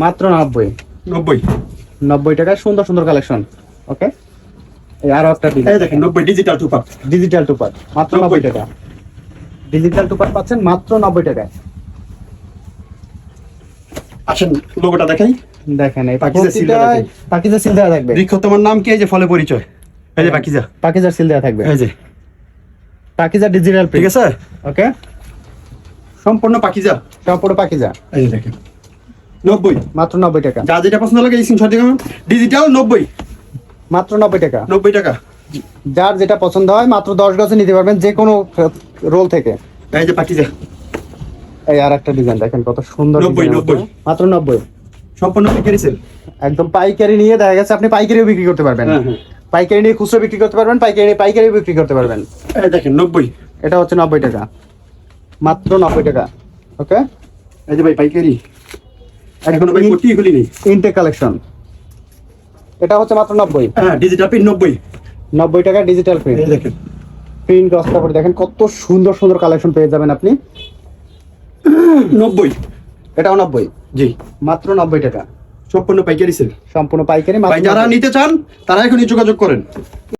মাত্র 90 90 90 টাকায় সুন্দর সুন্দর কালেকশন। ওকে, এই আরো একটা এই দেখেন 90 ডিজিটাল টুপার। ডিজিটাল টুপার মাত্র 90 টাকা। ডিজিটাল টুপার পাচ্ছেন মাত্র 90 টাকায়। আসেন লোগোটা দেখাই। দেখেন এই পাকিজা সিল দেওয়া থাকবে। পাকিজা সিল দেওয়া থাকবে। বৃক্ষ তোমার নাম কি? এই যে ফলে পরিচয়, এই যে পাকিজা, পাকিজার সিল দেওয়া থাকবে। এই যে পাকিজা ডিজিটাল ঠিক আছে, ওকে, সম্পূর্ণ পাকিজা। সম্পূর্ণ পাকিজা এই যে দেখেন 90 মাত্র 90 টাকা। যা যেটা পছন্দ লাগে স্ক্রিনশট দিবেন। ডিজিটাল 90 মাত্র 90 টাকা। 90 টাকা। যার যেটা পছন্দ হয় মাত্র 10 গজে নিতে পারবেন যে কোনো রোল থেকে। এই যে পাকিজা এই আর একটা ডিজাইন দেখেন কত সুন্দর 90 design 90 আছে। মাত্র 90 সম্পূর্ণ পাইকারি সেল। একদম পাইকারি নিয়ে দেখা গেছে আপনি পাইকারিও বিক্রি করতে পারবেন। হ্যাঁ হ্যাঁ, পাইকারি নিয়ে খুচরো বিক্রি করতে পারবেন, পাইকারি নিয়ে পাইকারিও বিক্রি করতে পারবেন। এই দেখেন 90 এটা হচ্ছে 90 টাকা, মাত্র 90 টাকা। ওকে, এই যে ভাই পাইকারি এখনো ভাই কোটি খুলিনি। ইনটেক কালেকশন, এটা হচ্ছে মাত্র 90। হ্যাঁ ডিজিটাল পিন 90 90 টাকা ডিজিটাল প্রিন্ট। এই দেখেন প্রিন্ট গস কাপড় দেখেন কত সুন্দর সুন্দর কালেকশন পেয়ে যাবেন আপনি। 90 এটাও 90, জি মাত্র 90 টাকা। সম্পূর্ণ পাইকারি সেল। সম্পূর্ণ পাইকারি ভাই মাত্র যারা 90 নিতে চান তারা এখনই যোগাযোগ করেন।